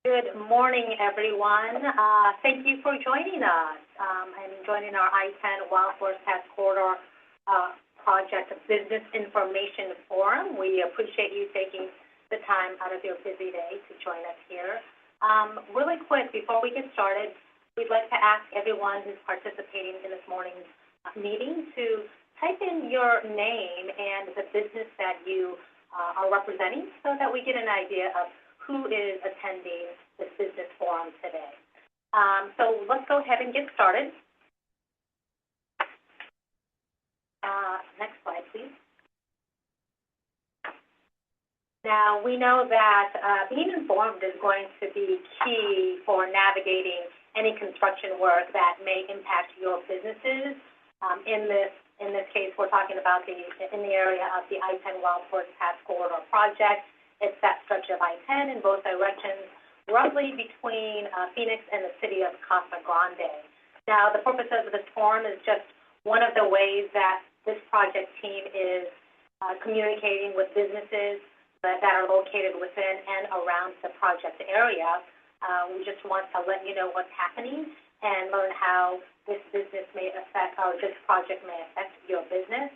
Good morning, everyone. Thank you for joining us and joining our I-10 Wildflower Task Corridor Project Business Information Forum. We appreciate you taking the time out of your busy day to join us here. Really quick, before we get started, we'd like to ask everyone who's participating in this morning's meeting to type in your name and the business that you are representing so that we get an idea of who is attending this business forum today. So let's go ahead and get started. Next slide, please. Now, we know that being informed is going to be key for navigating any construction work that may impact your businesses. In this case, we're talking about in the area of the I-10 Wildflower Task Corridor Project. It's that stretch of I-10 in both directions, roughly between Phoenix and the city of Casa Grande. Now, the purpose of this forum is just one of the ways that this project team is communicating with businesses that are located within and around the project area. We just want to let you know what's happening and learn how this business may affect, or this project may affect your business.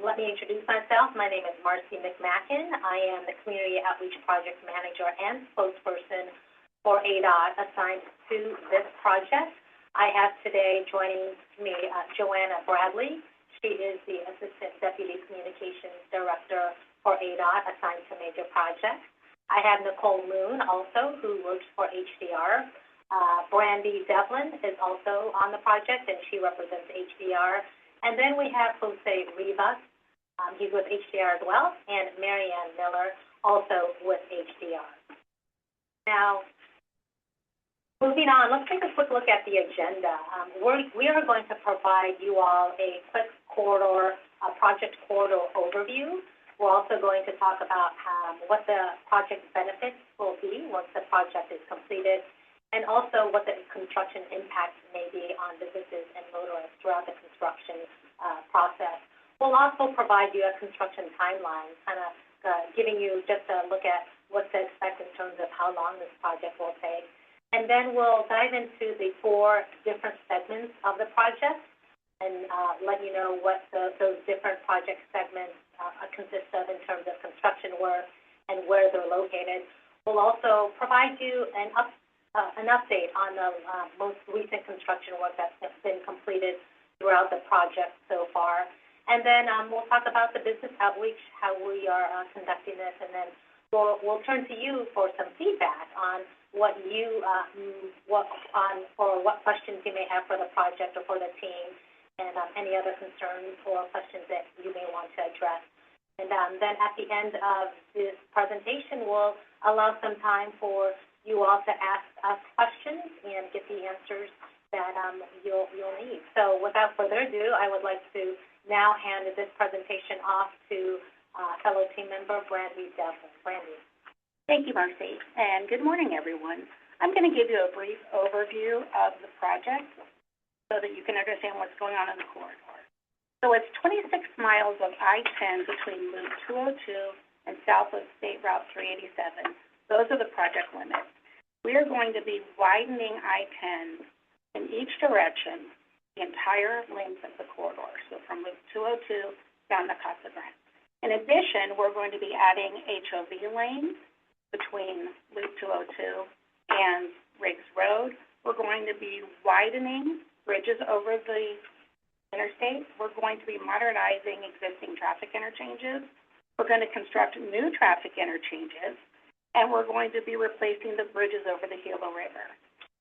Let me introduce myself. My name is Marcy McMacken. I am the Community Outreach Project Manager and spokesperson for ADOT assigned to this project. I have today joining me Joanna Bradley. She is the Assistant Deputy Communications Director for ADOT assigned to major projects. I have Nicole Moon also, who works for HDR. Brandy Devlin is also on the project, and she represents HDR. And then we have Jose Rivas, he's with HDR as well, and Marianne Miller, also with HDR. Now, moving on, let's take a quick look at the agenda. We are going to provide you all a quick project corridor overview. We're also going to talk about what the project benefits will be once the project is completed, and also what the construction impact may be on businesses and motorists throughout the construction process. We'll also provide you a construction timeline, kind of giving you just a look at what to expect in terms of how long this project will take. And then we'll dive into the 4 different segments of the project and let you know what those different project segments consist of in terms of construction work and where they're located. We'll also provide you an update on the most recent construction work that's been completed throughout the project so far. And then we'll talk about the business outreach, how we are conducting this, and then we'll turn to you for some feedback on what questions you may have for the project or for the team, and any other concerns or questions that you may want to address. And then at the end of this presentation, we'll allow some time for you all to ask us questions and get the answers that you'll need. So without further ado, I would like to now hand this presentation off to fellow team member Brandy Devlin. Brandy. Thank you, Marcy, and good morning, everyone. I'm going to give you a brief overview of the project so that you can understand what's going on in the corridor. So it's 26 miles of I-10 between Loop 202 and south of State Route 387. Those are the project limits. We are going to be widening I-10 in each direction, the entire length of the corridor, so from Loop 202 down to Casa Grande. In addition, we're going to be adding HOV lanes between Loop 202 and Riggs Road. We're going to be widening bridges over the interstate. We're going to be modernizing existing traffic interchanges. We're going to construct new traffic interchanges, and we're going to be replacing the bridges over the Gila River.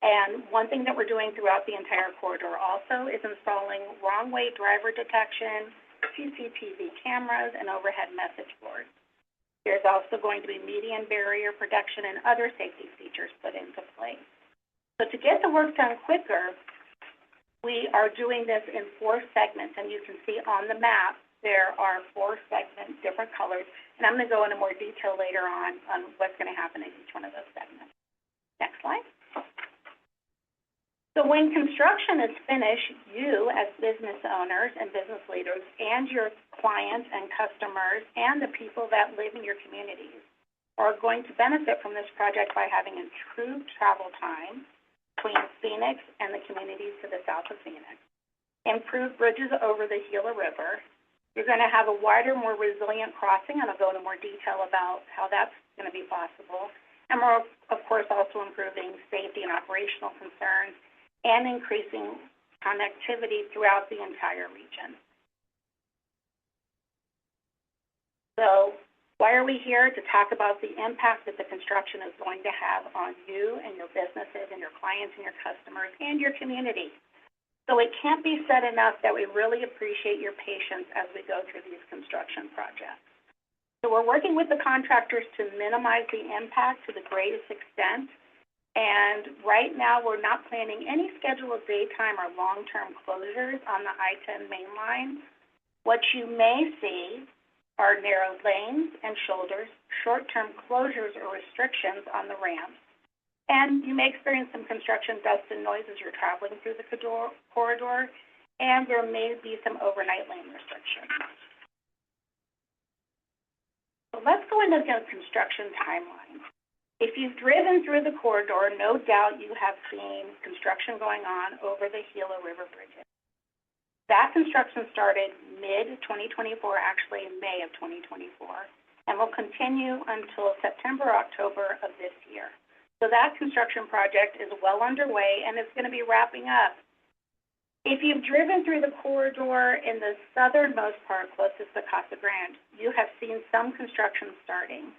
And one thing that we're doing throughout the entire corridor also is installing wrong-way driver detection, CCTV cameras, and overhead message boards. There's also going to be median barrier protection and other safety features put into place. So to get the work done quicker, we are doing this in 4 segments, and you can see on the map there are 4 segments, different colors, and I'm going to go into more detail later on what's going to happen in each one of those segments. Next slide. So when construction is finished, you as business owners and business leaders and your clients and customers and the people that live in your communities are going to benefit from this project by having improved travel time between Phoenix and the communities to the south of Phoenix, improved bridges over the Gila River. You're going to have a wider, more resilient crossing, and I'll go into more detail about how that's going to be possible. And we're, of course, also improving safety and operational concerns and increasing connectivity throughout the entire region. So why are we here? To talk about the impact that the construction is going to have on you and your businesses and your clients and your customers and your community. So it can't be said enough that we really appreciate your patience as we go through these construction projects. So we're working with the contractors to minimize the impact to the greatest extent. And right now, we're not planning any scheduled daytime or long-term closures on the I-10 main line. What you may see are narrow lanes and shoulders, short-term closures or restrictions on the ramps. And you may experience some construction dust and noise as you're traveling through the corridor, and there may be some overnight lane restrictions. So let's go into the construction timeline. If you've driven through the corridor, no doubt you have seen construction going on over the Gila River bridges. That construction started mid-2024, actually in May of 2024, and will continue until September, October of this year. So that construction project is well underway, and it's going to be wrapping up. If you've driven through the corridor in the southernmost part, closest to Casa Grande, you have seen some construction starting.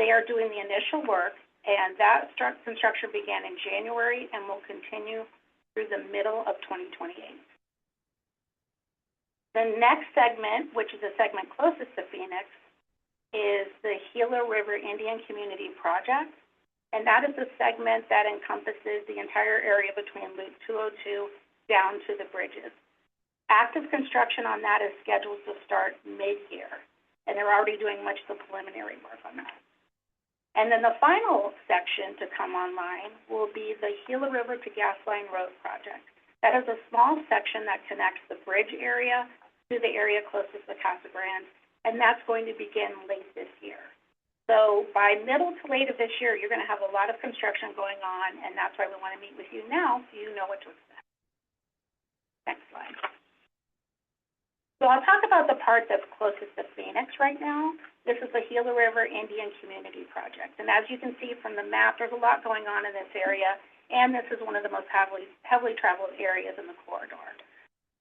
They are doing the initial work, and that construction began in January and will continue through the middle of 2028. The next segment, which is the segment closest to Phoenix, is the Gila River Indian Community Project, and that is a segment that encompasses the entire area between Loop 202 down to the bridges. Active construction on that is scheduled to start mid-year, and they're already doing much of the preliminary work on that. And then the final section to come online will be the Gila River to Gasline Road project. That is a small section that connects the bridge area to the area closest to Casa Grande, and that's going to begin late this year. So by middle to late of this year, you're going to have a lot of construction going on, and that's why we want to meet with you now so you know what to expect. Next slide. So I'll talk about the part that's closest to Phoenix right now. This is the Gila River Indian Community Project. And as you can see from the map, there's a lot going on in this area, and this is one of the most heavily traveled areas in the corridor.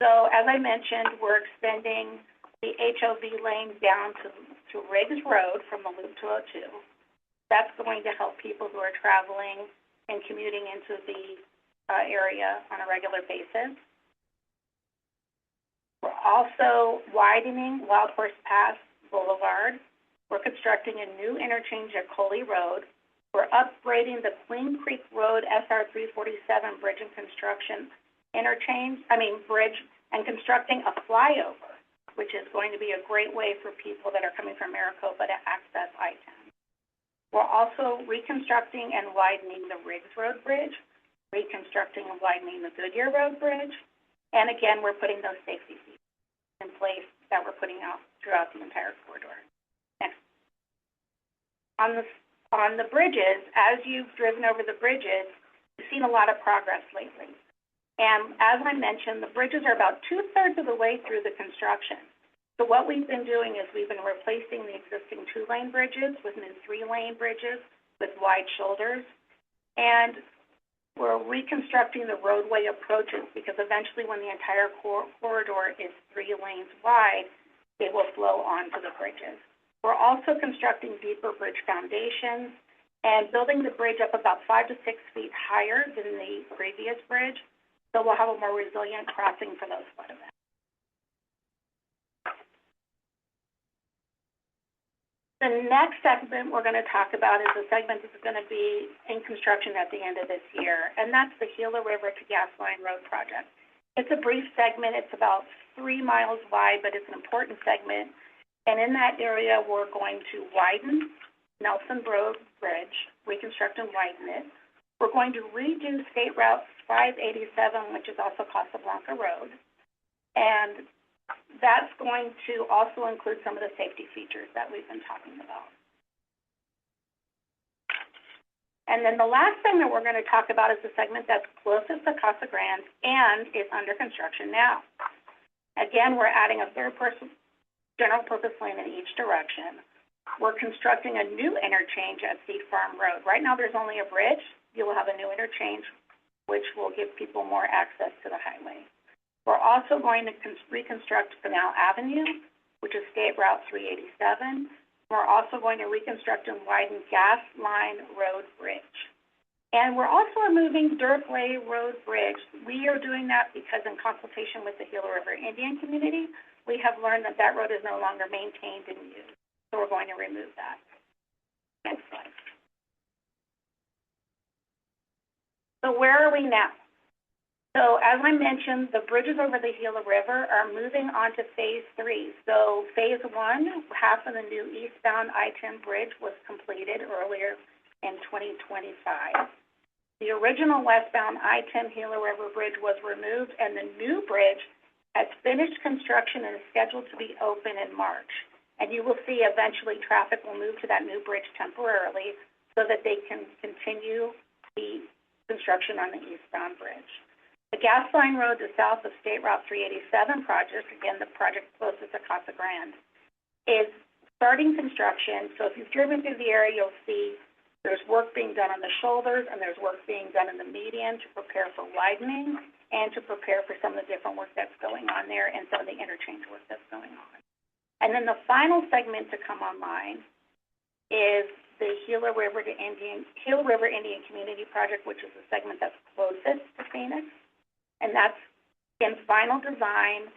So as I mentioned, we're extending the HOV lane down to Riggs Road from the Loop 202. That's going to help people who are traveling and commuting into the area on a regular basis. We're also widening Wild Horse Pass Boulevard. We're constructing a new interchange at Coley Road. We're upgrading the Queen Creek Road SR 347 bridge and construction bridge, and constructing a flyover, which is going to be a great way for people that are coming from Maricopa to access I-10. We're also reconstructing and widening the Riggs Road Bridge, reconstructing and widening the Goodyear Road Bridge, and again, we're putting those safety features in place that we're putting out throughout the entire corridor. Next. On the bridges, as you've driven over the bridges, you've seen a lot of progress lately. And as I mentioned, the bridges are about 2/3 of the way through the construction. So what we've been doing is we've been replacing the existing 2-lane bridges with new 3-lane bridges with wide shoulders. And we're reconstructing the roadway approaches because eventually when the entire corridor is 3 lanes wide, it will flow onto the bridges. We're also constructing deeper bridge foundations and building the bridge up about 5 to 6 feet higher than the previous bridge, so we'll have a more resilient crossing for those flood events. The next segment we're going to talk about is a segment that's going to be in construction at the end of this year, and that's the Gila River to Gasline Road project. It's a brief segment. It's about 3 miles wide, but it's an important segment. And in that area, we're going to widen Nelson Road Bridge, reconstruct and widen it. We're going to redo State Route 587, which is also Casablanca Road, and that's going to also include some of the safety features that we've been talking about. And then the last segment we're going to talk about is the segment that's closest to Casa Grande and is under construction now. Again, we're adding a third general purpose lane in each direction. We're constructing a new interchange at Seed Farm Road. Right now there's only a bridge. You will have a new interchange, which will give people more access to the highway. We're also going to reconstruct Canal Avenue, which is State Route 387. We're also going to reconstruct and widen Gas Line Road Bridge. And we're also removing Dirkway Road Bridge. We are doing that because in consultation with the Gila River Indian community, we have learned that that road is no longer maintained and used. So we're going to remove that. Next slide. So where are we now? So as I mentioned, the bridges over the Gila River are moving on to phase 3. So phase 1, half of the new eastbound I-10 bridge was completed earlier in 2025. The original westbound I-10 Gila River bridge was removed, and the new bridge has finished construction and is scheduled to be open in March. And you will see eventually traffic will move to that new bridge temporarily so that they can continue the construction on the eastbound bridge. The Gas Line Road to south of State Route 387 project, again, the project closest to Casa Grande, is starting construction. So if you've driven through the area, you'll see there's work being done on the shoulders and there's work being done in the median to prepare for widening and to prepare for some of the different work that's going on there and some of the interchange work that's going on. And then the final segment to come online is the Gila River Indian Community Project, which is the segment that's closest to Phoenix. And that's in final design,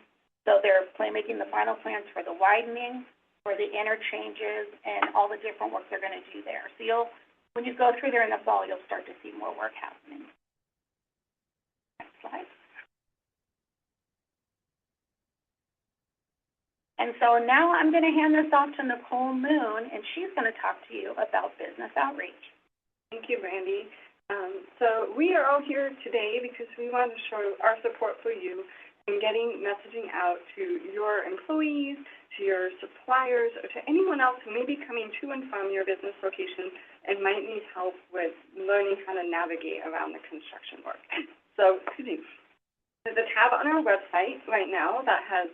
so they're making the final plans for the widening, for the interchanges, and all the different work they're going to do there. So when you go through there in the fall, you'll start to see more work happening. Next slide. And so now I'm going to hand this off to Nicole Moon, and she's going to talk to you about business outreach. Thank you, Brandy. So we are all here today because we want to show our support for you in getting messaging out to your employees, to your suppliers, or to anyone else who may be coming to and from your business location and might need help with learning how to navigate around the construction work. So, there's a tab on our website right now that has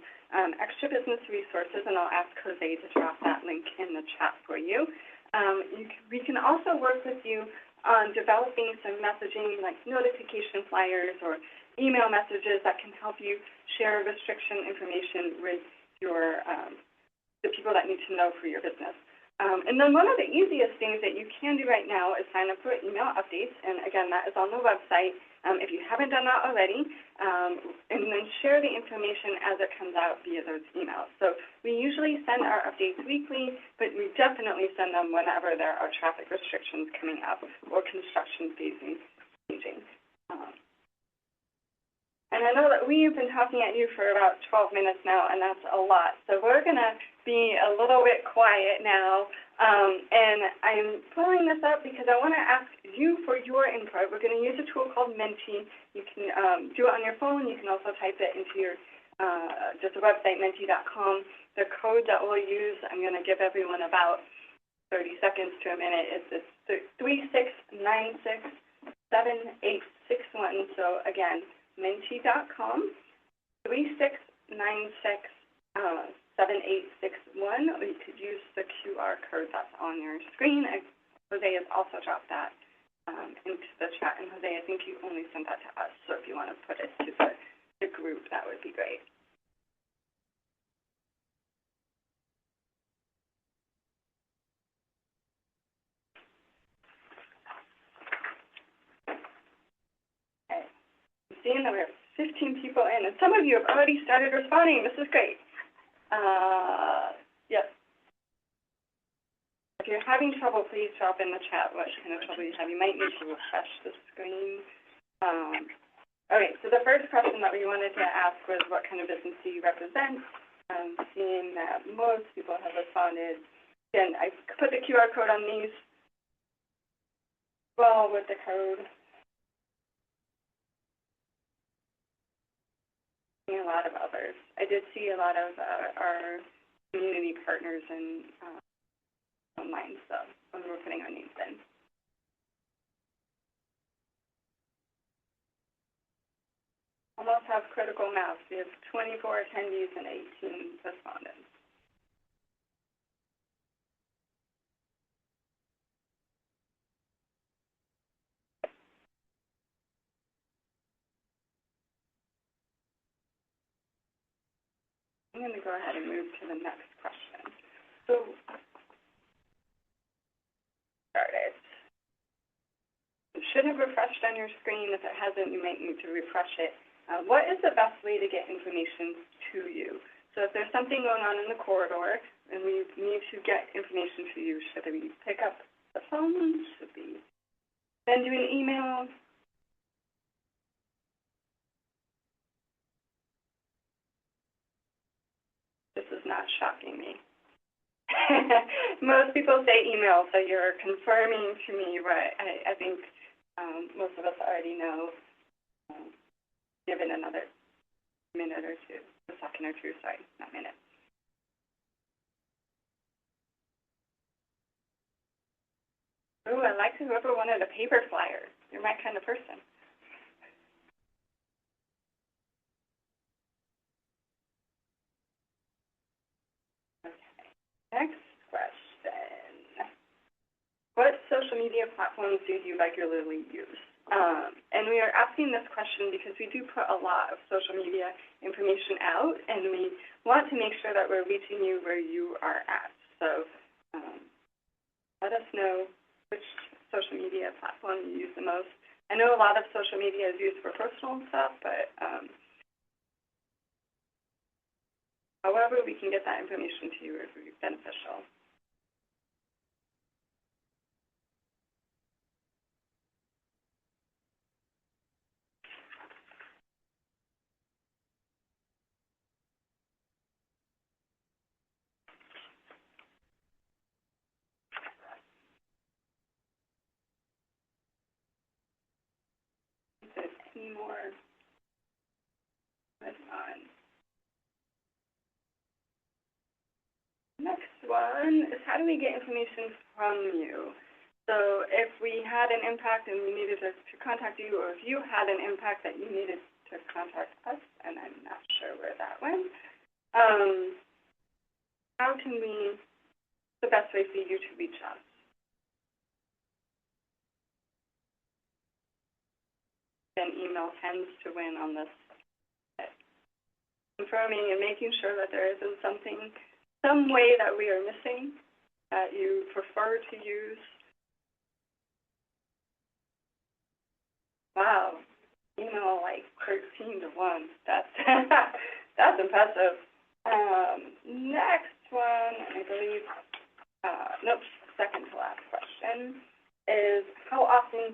extra business resources, and I'll ask Jose to drop that link in the chat for you. We can also work with you on developing some messaging like notification flyers or email messages that can help you share restriction information with your the people that need to know for your business. And then one of the easiest things that you can do right now is sign up for email updates, and again, that is on the website if you haven't done that already, and then share the information as it comes out via those emails. So we usually send our updates weekly, but we definitely send them whenever there are traffic restrictions coming up or construction phasing changing. And I know that we've been talking at you for about 12 minutes now, and that's a lot. So we're going to be a little bit quiet now. And I'm pulling this up because I want to ask you for your input. We're going to use a tool called Menti. You can do it on your phone. You can also type it into your just the website, menti.com. The code that we'll use, I'm going to give everyone about 30 seconds to a minute. It's 36967861. So again, menti.com, 36967861, or you could use the QR code that's on your screen. Jose has also dropped that into the chat, and Jose, I think you only sent that to us, so if you want to put it to the group, that would be great. Seeing that we have 15 people in, and some of you have already started responding. This is great. Yes. If you're having trouble, please drop in the chat what kind of trouble you have. You might need to refresh the screen. Okay, so the first question that we wanted to ask was what kind of business do you represent? Seeing that most people have responded. Again, I put the QR code on these. Well, with the code. A lot of others. I did see a lot of our community partners in online, so when we're putting our names in. almost have critical mass. We have 24 attendees and 18 respondents. I'm going to go ahead and move to the next question. So, started. It should have refreshed on your screen. If it hasn't, you might need to refresh it. What is the best way to get information to you? So if there's something going on in the corridor and we need to get information to you, should we pick up the phone? Should we send you an email? This is not shocking me. Most people say email, so you're confirming to me what I think most of us already know. Give it another minute or two, a second or two, sorry, not minute. Ooh, I like whoever wanted a paper flyer. You're my kind of person. Okay, next question. What social media platforms do you regularly use? And we are asking this question because we do put a lot of social media information out, and we want to make sure that we're reaching you where you are at. So let us know which social media platform you use the most. I know a lot of social media is used for personal stuff, but however we can get that information to you would be beneficial. If there's any more going on. Next one is, how do we get information from you? So if we had an impact and we needed to contact you, or if you had an impact that you needed to contact us, and I'm not sure where that went, how can we, the best way for you to reach us? Then email tends to win on this. Confirming and making sure that there isn't some way that we are missing that you prefer to use. Wow, email like 13 to 1. That's that's impressive. Next one, I believe, nope, second to last question is, how often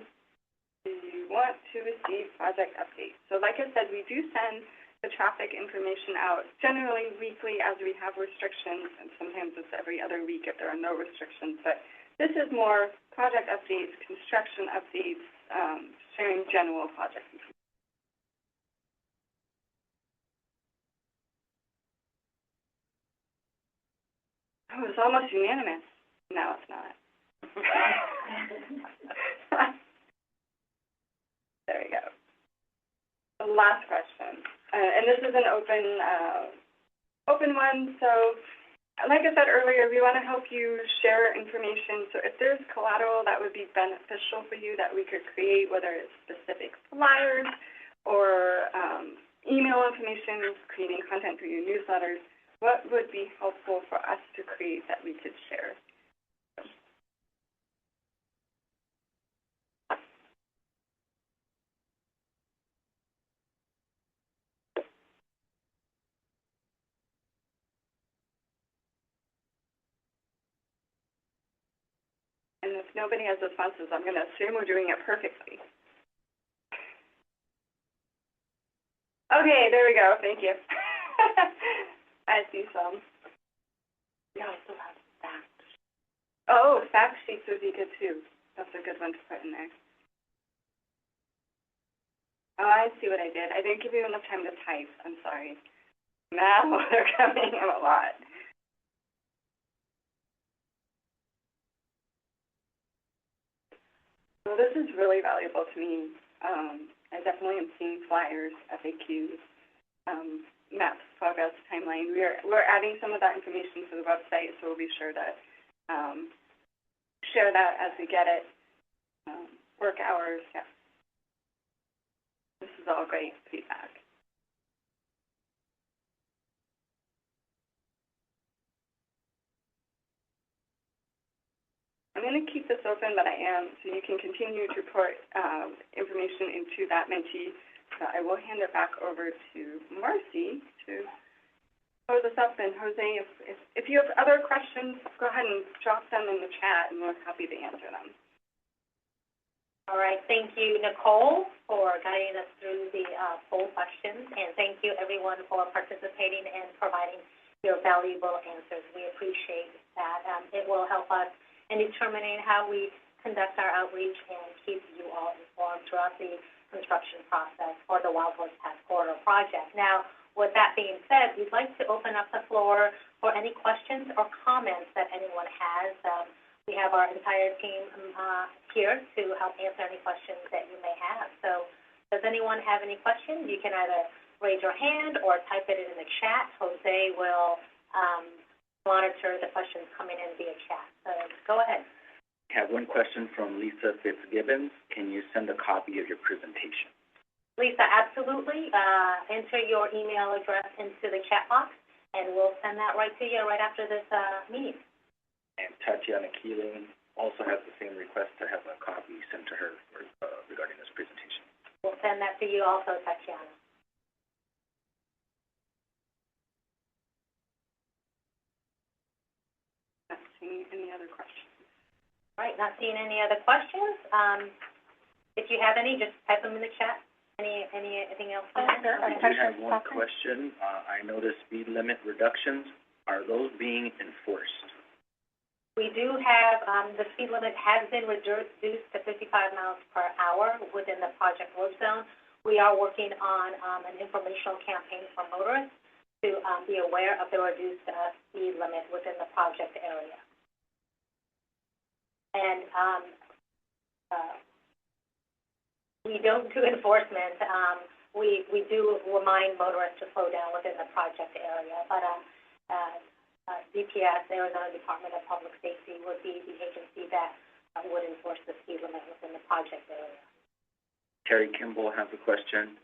do you want to receive project updates? So like I said, we do send the traffic information out generally weekly as we have restrictions, and sometimes it's every other week if there are no restrictions. But this is more project updates, construction updates, sharing general project information. Oh, it was almost unanimous. No, it's not. There we go. The last question. And this is an open one. So, like I said earlier, we want to help you share information. So if there's collateral that would be beneficial for you that we could create, whether it's specific flyers or email information, creating content for your newsletters, what would be helpful for us to create that we could share? And if nobody has responses, I'm going to assume we're doing it perfectly. Okay, there we go. Thank you. I see some. We also have facts. Oh, fact sheets would be good too. That's a good one to put in there. Oh, I see what I did. I didn't give you enough time to type. I'm sorry. Now they're coming in a lot. So this is really valuable to me. I definitely am seeing flyers, FAQs, maps, progress, timeline. We're adding some of that information to the website, so we'll be sure to share that as we get it. Work hours, yeah. This is all great feedback. I'm going to keep this open, but so you can continue to put information into that Menti. So I will hand it back over to Marcy to close this up. And Jose, if you have other questions, go ahead and drop them in the chat, and we're happy to answer them. All right, thank you, Nicole, for guiding us through the poll questions, and thank you, everyone, for participating and providing your valuable answers. We appreciate that. It will help us in determining how we conduct our outreach and keep you all informed throughout the construction process for the Wild Horse Pass Corridor project. Now, with that being said, we'd like to open up the floor for any questions or comments that anyone has. We have our entire team here to help answer any questions that you may have. So does anyone have any questions? You can either raise your hand or type it in the chat. Jose will monitor the questions coming in via chat. So go ahead. I have one question from Lisa Fitzgibbons. Can you send a copy of your presentation? Lisa, absolutely. Enter your email address into the chat box, and we'll send that right to you right after this meeting. And Tatiana Keeling also has the same request to have a copy sent to her for, regarding this presentation. We'll send that to you also, Tatiana. Not seeing any other questions. All right, not seeing any other questions. If you have any, just type them in the chat. Anything else? I do have one question. I noticed speed limit reductions. Are those being enforced? We do have, the speed limit has been reduced to 55 miles per hour within the project work zone. We are working on an informational campaign for motorists to be aware of the reduced speed limit within the project area. And we don't do enforcement. We do remind motorists to slow down within the project area, but DPS, Arizona Department of Public Safety, would be the agency that would enforce the speed limit within the project area. Terry Kimball has a question.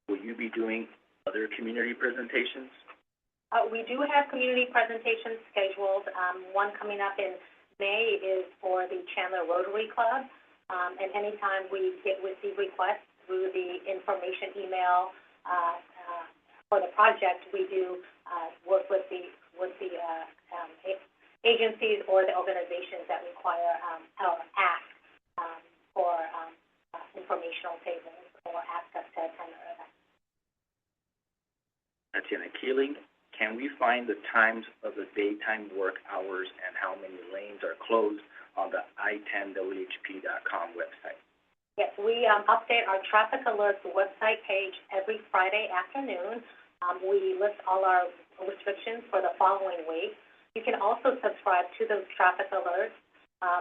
Will you be doing other community presentations? We do have community presentations scheduled. One coming up in May is for the Chandler Rotary Club, and anytime we receive requests through the information email for the project, we do work with the agencies or the organizations that require or ask for informational tables or ask us to attend their events. Tatiana Keeling, can we find the times of the daytime work hours and how many lanes are closed on the I-10WHP.com website? Yes, we update our traffic alerts website page every Friday afternoon. We list all our restrictions for the following week. You can also subscribe to those traffic alerts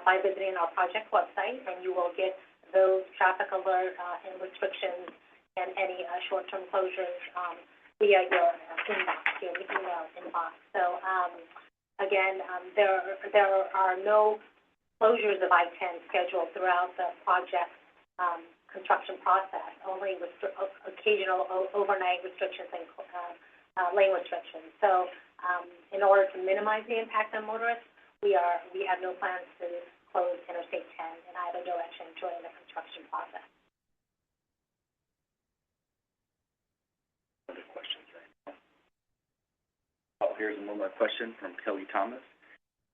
by visiting our project website, and you will get those traffic alerts and restrictions and any short-term closures via your inbox, your email inbox. So again, there are no closures of I-10 scheduled throughout the project construction process, only occasional overnight restrictions and lane restrictions. So in order to minimize the impact on motorists, we have no plans to close Interstate 10 in either direction during the construction process. Other questions right now? Oh, here's one more question from Kelly Thomas.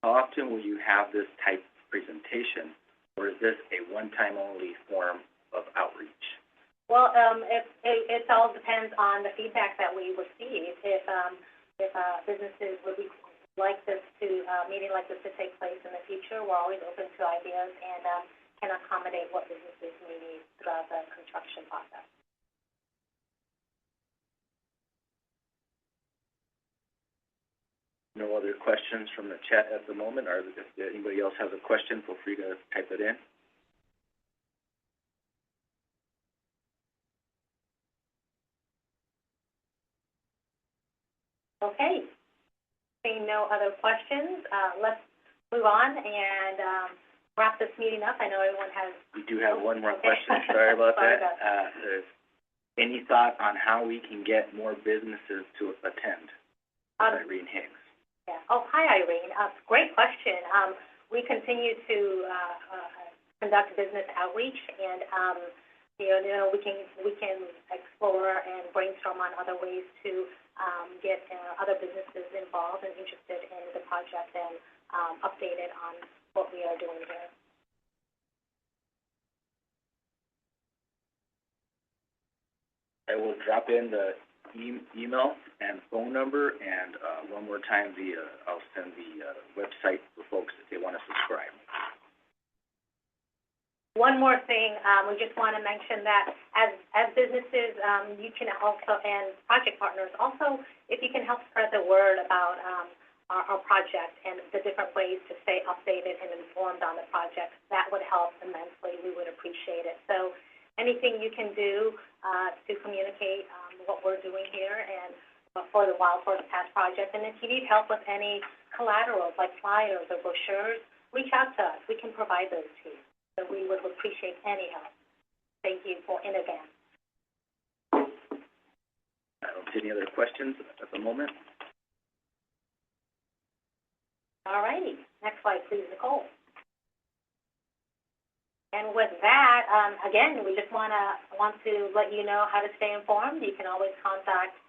How often will you have this type of presentation, or is this a one-time only form of outreach? Well, it all depends on the feedback that we receive. If businesses would like this meeting like this to take place in the future, we're always open to ideas and can accommodate what businesses may need throughout the construction process. No other questions from the chat at the moment. If anybody else has a question, feel free to type it in. Okay. Seeing no other questions, let's move on and wrap this meeting up. I know everyone has... We do have one more question. Sorry about that. There's any thought on how we can get more businesses to attend? Irene Higgs. Yeah. Oh, hi, Irene. Great question. We continue to conduct business outreach, and we can explore and brainstorm on other ways to get other businesses involved and interested in the project and updated on what we are doing here. I will drop in the email and phone number, and one more time, I'll send the website for folks if they want to subscribe. One more thing, we just want to mention that as businesses, you can also, and project partners, also, if you can help spread the word about our project and the different ways to stay updated and informed on the project, that would help immensely. We would appreciate it. So anything you can do to communicate what we're doing here and for the Wild Horse Pass project. And if you need help with any collaterals like flyers or brochures, reach out to us. We can provide those to you. So we would appreciate any help. Thank you in advance. I don't see any other questions at the moment. All righty. Next slide, please, Nicole. And with that, again, we just want to let you know how to stay informed. You can always contact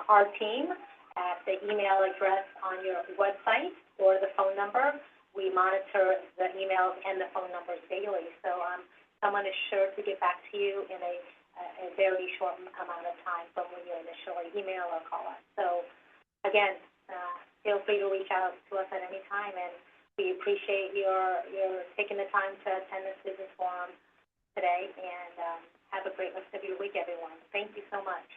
our team at the email address on your website or the phone number. We monitor the emails and the phone numbers daily, so someone is sure to get back to you in a very short amount of time from when you initially email or call us. So, again, feel free to reach out to us at any time, and we appreciate your taking the time to attend this business forum today, and have a great rest of your week, everyone. Thank you so much.